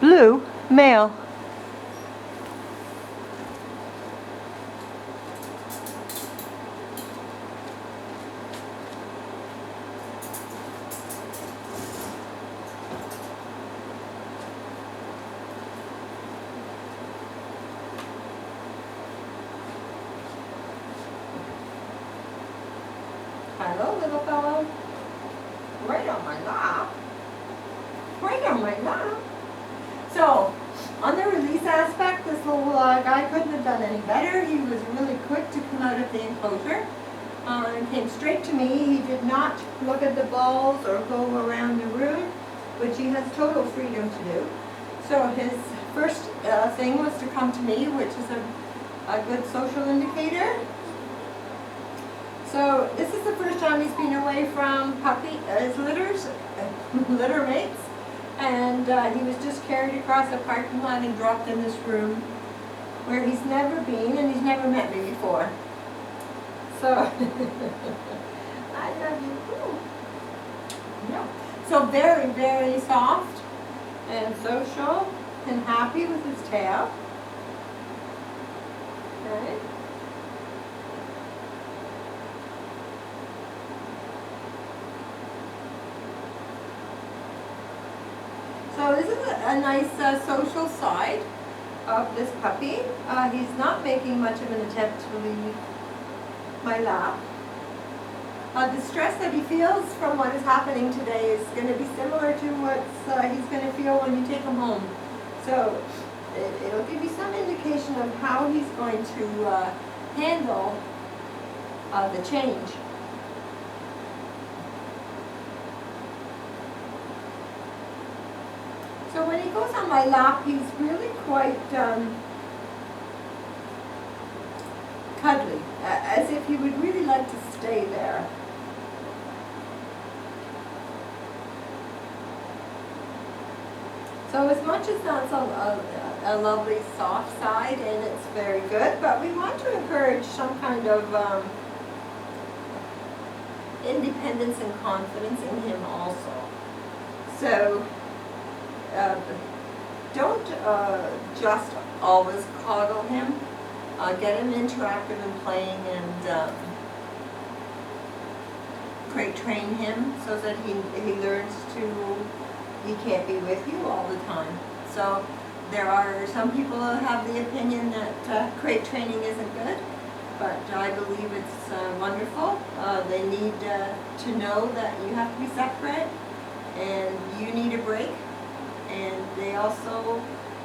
Blue, male. Hello, little fellow. Right on my lap. Right on my lap. So, on the release aspect, this little guy couldn't have done any better. He was really quick to come out of the enclosure and came straight to me. He did not look at the balls or go around the room, which he has total freedom to do. So his first thing was to come to me, which is a good social indicator. So this is the first time he's been away from his litter mates, and he was just carried across the parking lot and dropped in this room where he's never been and he's never met me before. So I love you. Ooh. Yeah. So very, very soft and social and happy with his tail. Okay. So this is a nice social side of this puppy. He's not making much of an attempt to leave my lap. The stress that he feels from what is happening today is going to be similar to what he's going to feel when you take him home. So it'll give you some indication of how he's going to handle the change. So when he goes on my lap, he's really quite cuddly, as if he would really like to stay there. So as much as that's a lovely soft side and it's very good, but we want to encourage some kind of independence and confidence in him also. So don't just always coddle him. Get him interactive and playing, and crate train him so that he learns he can't be with you all the time. So there are some people who have the opinion that crate training isn't good, but I believe it's wonderful. They need to know that you have to be separate and you need a break. And they also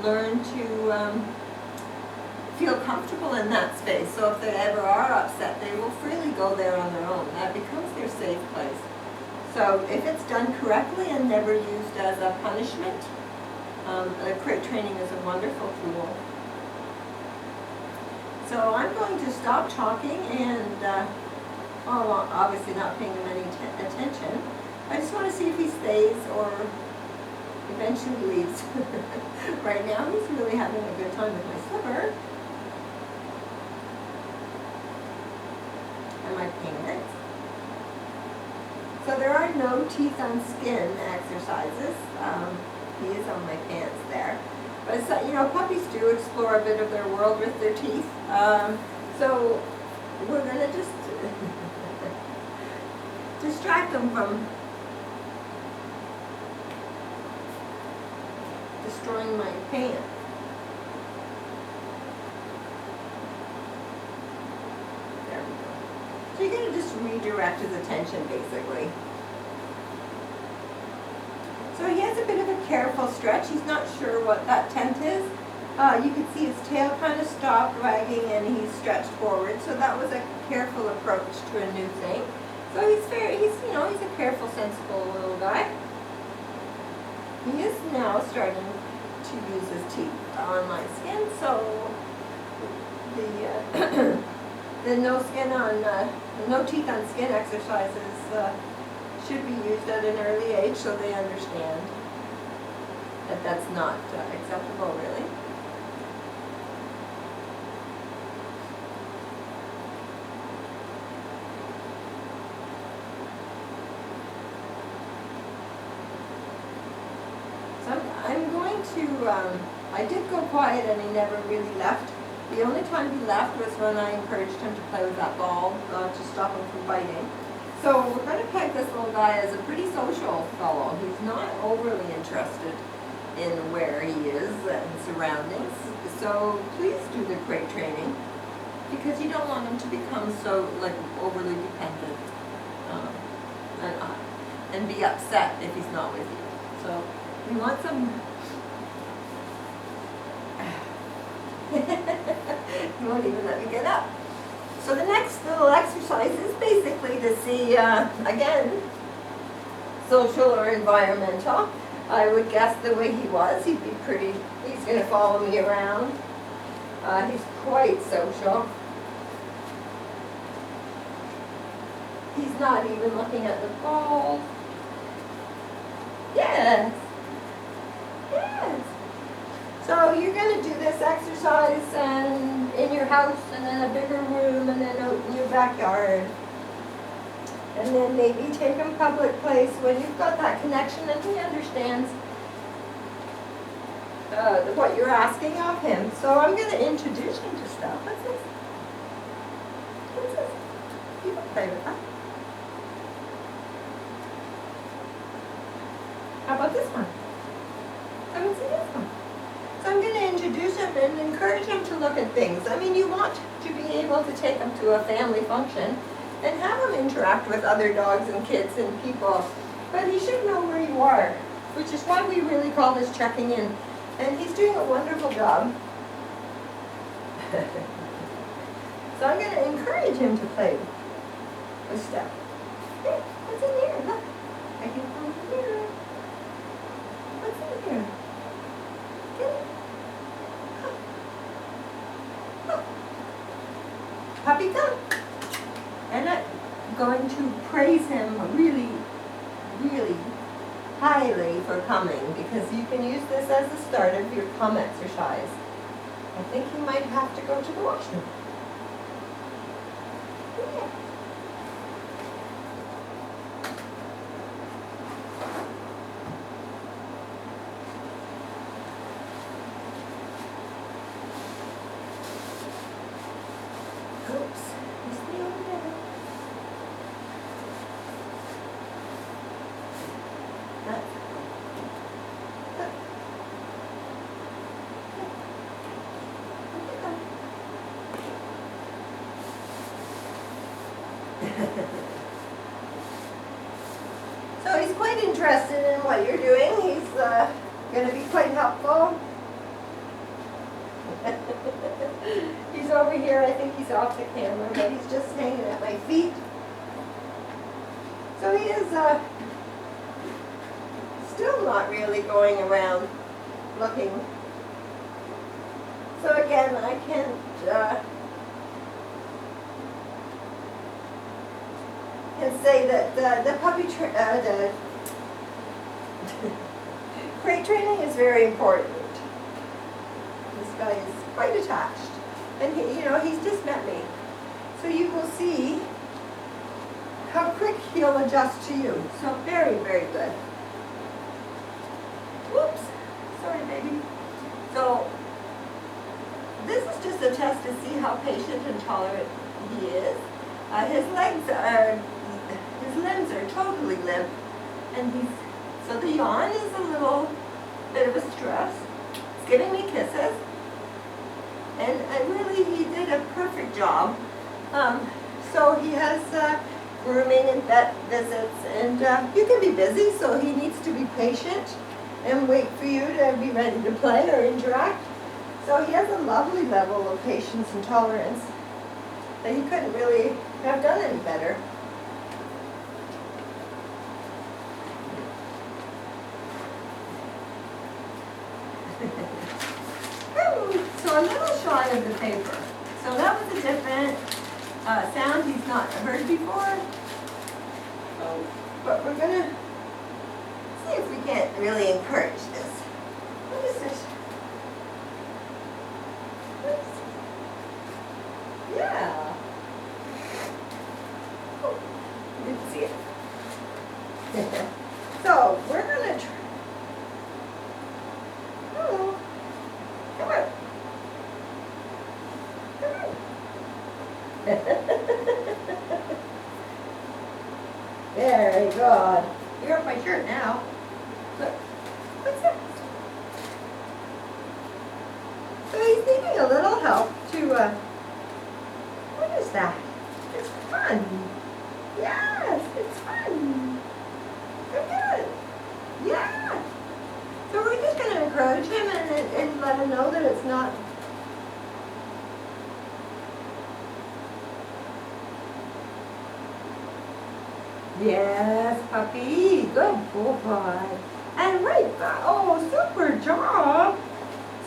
learn to feel comfortable in that space. So if they ever are upset, they will freely go there on their own. That becomes their safe place. So if it's done correctly and never used as a punishment, crate training is a wonderful tool. So I'm going to stop talking and, obviously not paying him any attention. I just want to see if he stays or eventually leaves. Right now he's really having a good time with my slipper and my pants. So there are no teeth on skin exercises. He is on my pants there. But it's, puppies do explore a bit of their world with their teeth. So we're going to just distract them from destroying my pants. There we go. So you're going to just redirect his attention, basically. So he has a bit of a careful stretch. He's not sure what that tent is. You can see his tail kind of stopped wagging and he's stretched forward. So that was a careful approach to a new thing. So he's a careful, sensible little guy. He is now starting to use his teeth on my skin, so the no teeth on skin exercises should be used at an early age, so they understand that that's not acceptable, really. I'm going to I did go quiet and he never really left. The only time he left was when I encouraged him to play with that ball, to stop him from biting. So we're going to peg this little guy as a pretty social fellow. He's not overly interested in where he is and surroundings. So please do the crate training, because you don't want him to become so like overly dependent and be upset if he's not with you. So we want some. He won't even let me get up. So the next little exercise is basically to see, again, social or environmental. I would guess the way he was, he's going to follow me around. He's quite social. He's not even looking at the ball. Yes. Yes. So you're going to do this exercise and in your house and in a bigger room and then out in your backyard. And then maybe take him public place when you've got that connection and he understands what you're asking of him. So I'm going to introduce him to stuff. What's this? What's this? You can play with that. How about this one? I haven't seen this one. So I'm going to introduce him and encourage him to look at things. I mean, you want to be able to take him to a family function and have him interact with other dogs and kids and people. But he should know where you are, which is why we really call this checking in. And he's doing a wonderful job. So I'm going to encourage him to play with stuff. Hey, what's in here? Look. I can come in here. What's in here? Get it. Puppy, come. And I'm going to praise him really, really highly for coming, because you can use this as the start of your come exercise. I think he might have to go to the washroom. Yeah. Oops, he's the over there. So he's quite interested in what you're doing. He's going to be quite helpful. He's over here. I think he's off the camera, but he's just hanging at my feet. So he is still not really going around looking. So again, I can't can say that the crate training is very important. This guy is quite attached, and he's just met me. So you will see how quick he'll adjust to you. So very, very good. Whoops, sorry baby. So this is just a test to see how patient and tolerant he is. His limbs are totally limp, and so the yawn is a little bit of a stress. He's giving me kisses, and he did a perfect job. So he has grooming and vet visits, and you can be busy, so he needs to be patient and wait for you to be ready to play or interact. So he has a lovely level of patience and tolerance that he couldn't really have done any better. So a little shy of the paper. So that was a different sound he's not heard before. But we're going to see if we can't really encourage this. What is this? Yeah. Oh, you didn't see it. So we're going to try. Hello. Very good. You're up my shirt now. Look, what's that? So he's needing a little help to, what is that? It's fun. Yes, it's fun. Good. Yeah. So we're just going to encourage him and let him know that it's not. Yes, puppy. Good boy. And right back. Oh, super job.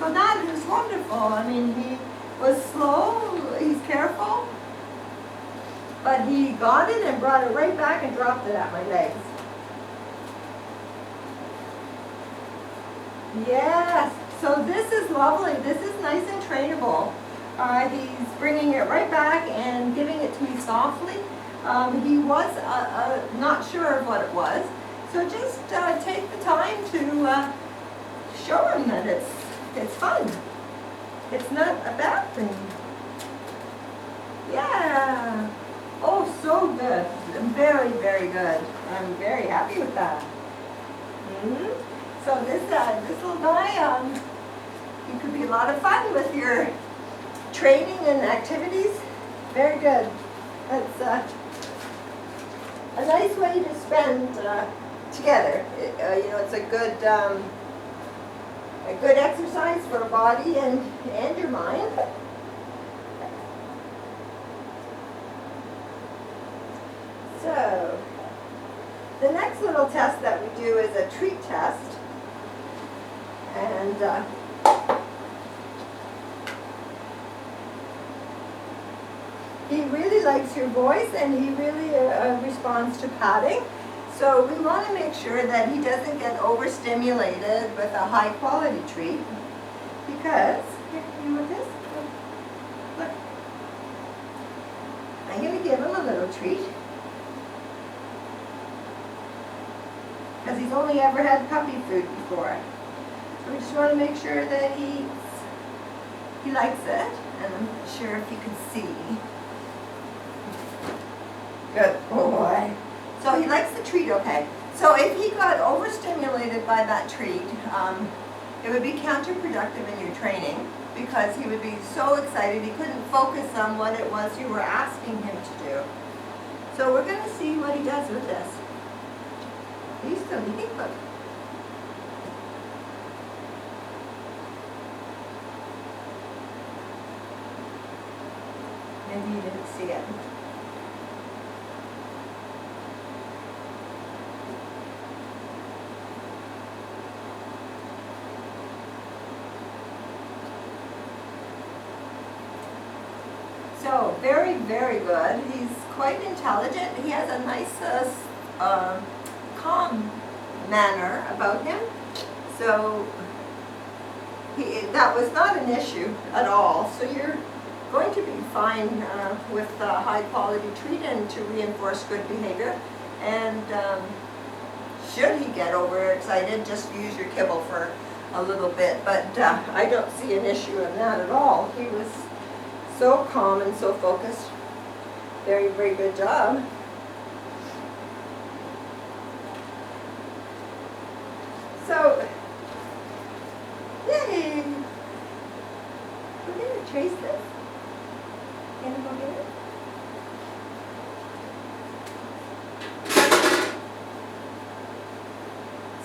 So that is wonderful. I mean, he was slow. He's careful. But he got it and brought it right back and dropped it at my legs. Yes. So this is lovely. This is nice and trainable. He's bringing it right back and giving it to me softly. He was not sure of what it was. So just take the time to show him that it's fun. It's not a bad thing. Yeah. Oh, so good. Very, very good. I'm very happy with that. So this little guy, he could be a lot of fun with your training and activities. Very good. That's a nice way to spend together. It's a good exercise for body and your mind. So, the next little test that we do is a treat test. And he really likes your voice and he really responds to patting. So we want to make sure that he doesn't get overstimulated with a high quality treat. Because, here, you want this? Look. I'm going to give him a little treat. Because he's only ever had puppy food before. So we just want to make sure that he likes it. And I'm not sure if you can see. Good boy. So he likes the treat okay. So if he got overstimulated by that treat, it would be counterproductive in your training because he would be so excited he couldn't focus on what it was you were asking him to do. So we're going to see what he does with this. He's still eating, look. Maybe you didn't see it. So, very, very good. He's quite intelligent. He has a nice, calm manner about him. So, that was not an issue at all. So you're going to be fine with high quality treat and to reinforce good behavior. And should he get overexcited, just use your kibble for a little bit. But I don't see an issue in that at all. He was so calm and so focused. Very, very good job. So, yay! We're going to trace this. Can you go get it?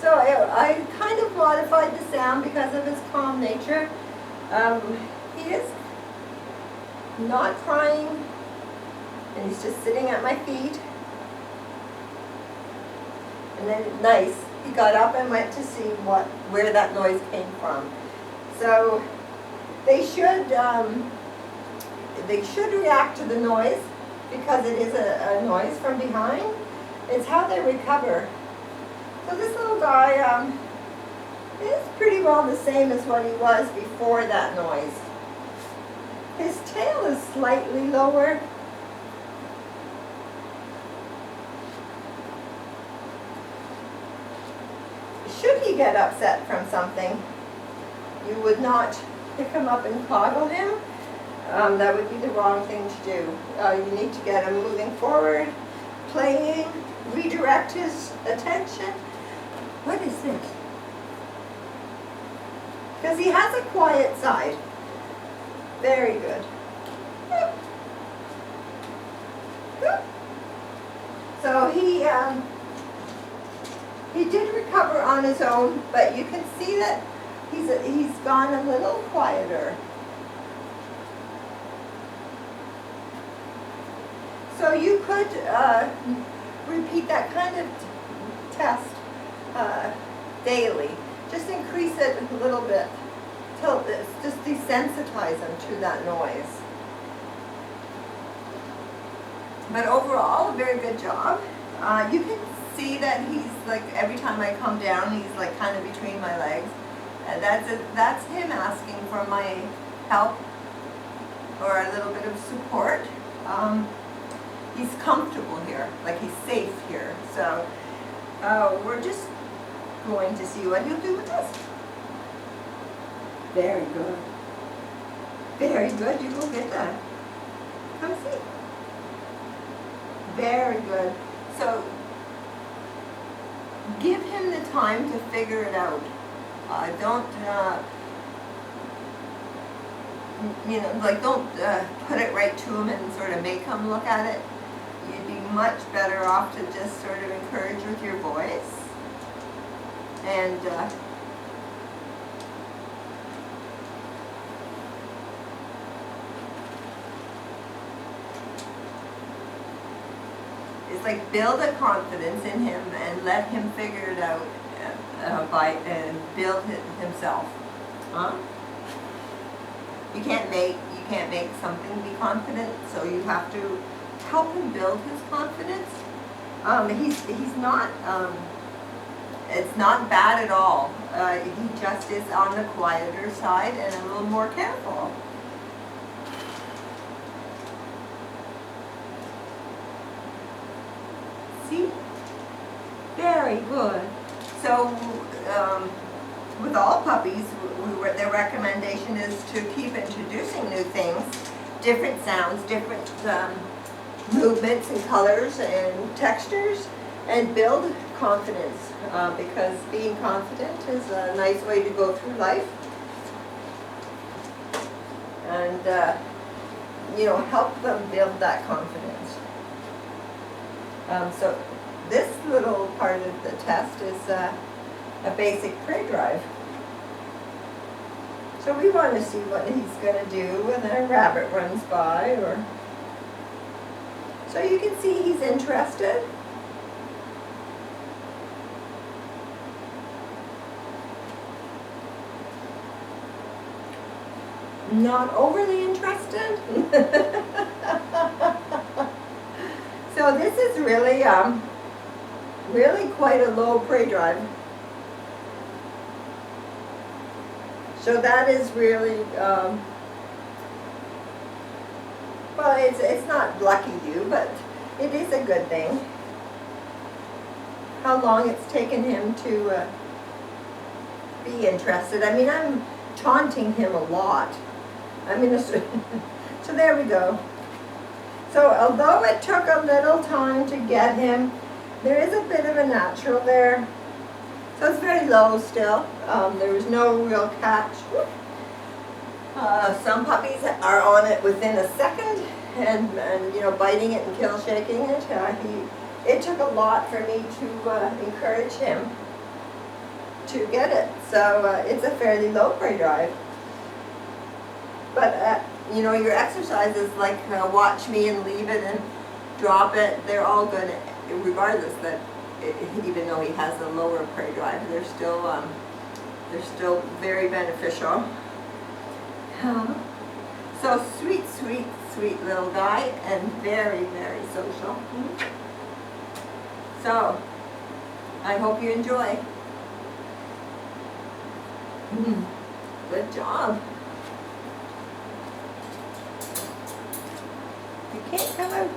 So I kind of modified the sound because of his calm nature. He is not crying, and he's just sitting at my feet. And then, nice, he got up and went to see where that noise came from. So they should react to the noise because it is a noise from behind. It's how they recover. So this little guy is pretty well the same as what he was before that noise. His tail is slightly lower. Should he get upset from something, you would not pick him up and coddle him. that would be the wrong thing to do. You need to get him moving forward, playing, redirect his attention. What is this? Because he has a quiet side. Very good. So he did recover on his own, but you can see that he's gone a little quieter. So you could repeat that kind of test daily. Just increase it a little bit till just desensitize him to that noise. But overall, a very good job. You can see that he's like, every time I come down, he's like kind of between my legs. That's him asking for my help or a little bit of support. He's comfortable here, like he's safe here. So we're just going to see what he'll do with us. Very good. Very good. You go get that. Come see. Very good. So give him the time to figure it out. Don't put it right to him and sort of make him look at it. You'd be much better off to just sort of encourage with your voice. And it's like build a confidence in him and let him figure it out and build it himself. Huh? You can't make something be confident, so you have to help him build his confidence. He's not. It's not bad at all. He just is on the quieter side and a little more careful. See? Very good. So, with all puppies, their recommendation is to keep introducing new things, different sounds, different movements and colors and textures, and build confidence, because being confident is a nice way to go through life. And, help them build that confidence. So this little part of the test is a basic prey drive. So we want to see what he's going to do when a rabbit runs by, or so you can see he's interested. Not overly interested. So this is really really quite a low prey drive. So that is really, well, it's not lucky you, but it is a good thing. How long it's taken him to be interested. I mean, I'm taunting him a lot. I mean, so there we go. So although it took a little time to get him, there is a bit of a natural there. So it's very low still. There was no real catch. Some puppies are on it within a second and biting it and kill shaking it. It took a lot for me to encourage him to get it. So it's a fairly low prey drive. But your exercises like watch me and leave it and drop it, they're all good regardless that even though he has a lower prey drive, they're still very beneficial. So sweet, sweet, sweet little guy, and very, very social. So I hope you enjoy. Good job. You can't come out.